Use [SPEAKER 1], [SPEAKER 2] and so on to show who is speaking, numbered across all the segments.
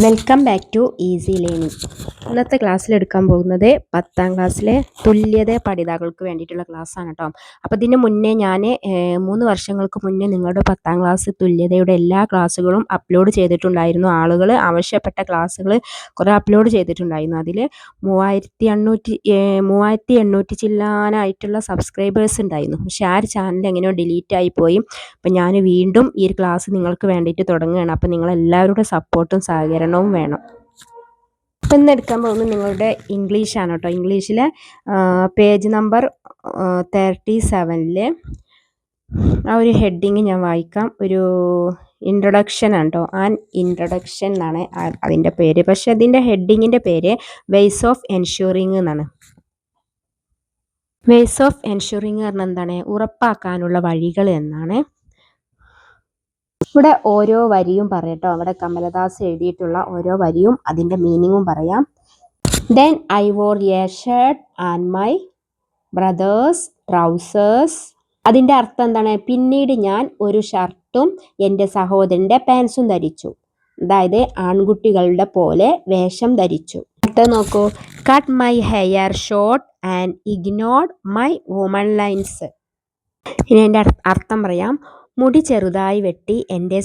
[SPEAKER 1] Welcome back to easy learning. ഇന്നത്തെ ക്ലാസ്സിൽ എടുക്കാൻ പോകുന്നത് 10ാം ക്ലാസ്സിലെ തുല്യത പഠിതാക്കൾക്ക് വേണ്ടിയിട്ടുള്ള ക്ലാസ്സാണ് കേട്ടോ. അപ്പോൾ ഇതിന് മുന്നേ ഞാൻ 3 വർഷങ്ങൾക്ക് മുന്നേ നിങ്ങളുടെ 10ാം ക്ലാസ് തുല്യതയുടെ എല്ലാ ക്ലാസ്സുകളും അപ്ലോഡ് ചെയ്തിട്ടുണ്ടായിരുന്നു. ആളുകൾ ആവശ്യപ്പെട്ട ക്ലാസ്സുകൾ കുറേ അപ്ലോഡ് ചെയ്തിട്ടുണ്ടായിരുന്നു. അതിൽ 3800 ചില്ലാനായിട്ടുള്ള സബ്സ്ക്രൈബേഴ്സ് ഉണ്ടായിരുന്നു. പക്ഷേ ആ ഒരു ചാനൽ എങ്ങനെയോ ഡിലീറ്റ് ആയിപ്പോയി. അപ്പം ഞാൻ വീണ്ടും ഈ ഒരു ക്ലാസ് നിങ്ങൾക്ക് വേണ്ടിയിട്ട് തുടങ്ങുകയാണ്. അപ്പം നിങ്ങളെല്ലാവരുടെ സപ്പോർട്ടും സഹകരണവും വേണം. അപ്പം ഇന്ന് എടുക്കാൻ പോകുന്നത് നിങ്ങളുടെ ഇംഗ്ലീഷാണ് കേട്ടോ. ഇംഗ്ലീഷിലെ പേജ് നമ്പർ 37 ആ ഒരു ഹെഡിങ് ഞാൻ വായിക്കാം. ഒരു ഇൻട്രൊഡക്ഷൻ ആണ് കേട്ടോ. ഇൻട്രൊഡക്ഷൻ എന്നാണ് അതിൻ്റെ പേര്. പക്ഷെ അതിൻ്റെ ഹെഡിങ്ങിൻ്റെ പേര് വേസ് ഓഫ് എൻഷുറിങ് എന്നാണ്. വേസ് ഓഫ് എൻഷുറിങ് പറഞ്ഞാൽ എന്താണ്? ഉറപ്പാക്കാനുള്ള വഴികൾ എന്നാണ്. ഇവിടെ ഓരോ വരിയും പറയട്ടോ. അവിടെ കമലദാസ് എഴുതിയിട്ടുള്ള ഓരോ വരിയും അതിൻ്റെ മീനിങ്ങും പറയാം. Then I war A shirt and my brothers trousers. അതിൻ്റെ അർത്ഥം എന്താണ്? പിന്നീട് ഞാൻ ഒരു ഷർട്ടും എൻ്റെ സഹോദരൻ്റെ പാൻസും ധരിച്ചു. അതായത് ആൺകുട്ടികളുടെ പോലെ വേഷം ധരിച്ചു. അടുത്ത നോക്കൂ. Cut my hair short and ignored my woman lines. ഇനി എൻ്റെ അർത്ഥം പറയാം. മുടി ചെറുതായി വെട്ടി എൻ്റെ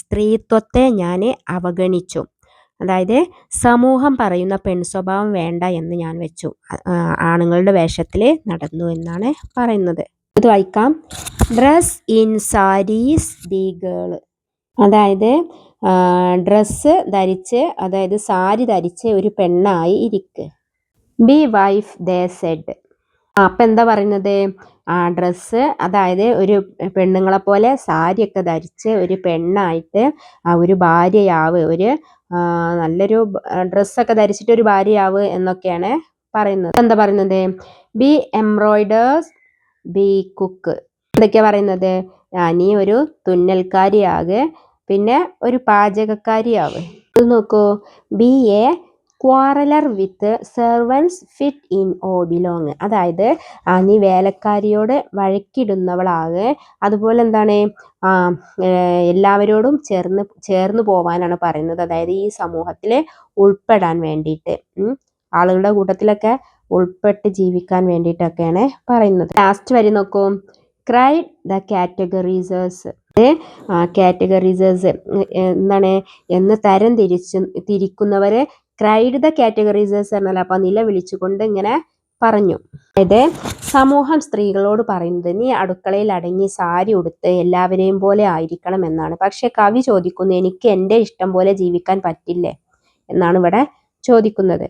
[SPEAKER 1] സ്ത്രീത്വത്തെ ഞാൻ അവഗണിച്ചു. അതായത് സമൂഹം പറയുന്ന പെൺസ്വഭാവം വേണ്ട എന്ന് ഞാൻ വെച്ചു. ആണുങ്ങളുടെ വേഷത്തിൽ നടന്നു എന്നാണ് പറയുന്നത്. ഇത് വായിക്കാം. Dress in saris the girl. അതായത് ഡ്രസ്സ് ധരിച്ച്, അതായത് സാരി ധരിച്ച് ഒരു പെണ്ണായി ഇരിക്ക്. Be wife they said. അപ്പം എന്താ പറയുന്നത്? ഡ്രസ്സ്, അതായത് ഒരു പെണ്ണുങ്ങളെ പോലെ സാരിയൊക്കെ ധരിച്ച് ഒരു പെണ്ണായിട്ട് ഒരു ഭാര്യയാവ്, ഒരു നല്ലൊരു ഡ്രസ്സൊക്കെ ധരിച്ചിട്ട് ഒരു ഭാര്യയാവ് എന്നൊക്കെയാണ് പറയുന്നത്. എന്താ പറയുന്നത്? Be embroiders be cook. എന്തൊക്കെയാ പറയുന്നത്? നീ ഒരു തുന്നൽക്കാരിയാകെ, പിന്നെ ഒരു പാചകക്കാരിയാവ്. ഇത് നോക്കൂ. Be a quarreller with servants fit in or belong. അതായത് നീ വേലക്കാരിയോട് വഴക്കിടുന്നവളാകെ, അതുപോലെ എന്താണ്, എല്ലാവരോടും ചേർന്ന് പോവാനാണ് പറയുന്നത്. അതായത് ഈ സമൂഹത്തിൽ ഉൾപ്പെടാൻ വേണ്ടിയിട്ട്, ആളുകളുടെ കൂട്ടത്തിലൊക്കെ ഉൾപ്പെട്ട് ജീവിക്കാൻ വേണ്ടിയിട്ടൊക്കെയാണ് പറയുന്നത്. ലാസ്റ്റ് വരി നോക്കൂ. Cried the കാറ്റഗറീസേഴ്സ്. കാറ്റഗറീസേഴ്സ് എന്താണ് എന്ന് തരം തിരിക്കുന്നവരെ ക്രൈഡ് ദ കാറ്റഗറീസേഴ്സ് എന്നല്ല. അപ്പം നില വിളിച്ചുകൊണ്ട് ഇങ്ങനെ പറഞ്ഞു. അതായത് സമൂഹം സ്ത്രീകളോട് പറയുന്നത് നീ അടുക്കളയിൽ അടങ്ങി സാരി ഉടുത്ത് എല്ലാവരെയും പോലെ ആയിരിക്കണം എന്നാണ്. പക്ഷെ കവി ചോദിക്കുന്നു, എനിക്ക് എൻ്റെ ഇഷ്ടം പോലെ ജീവിക്കാൻ പറ്റില്ലേ എന്നാണ് ഇവിടെ ചോദിക്കുന്നത്.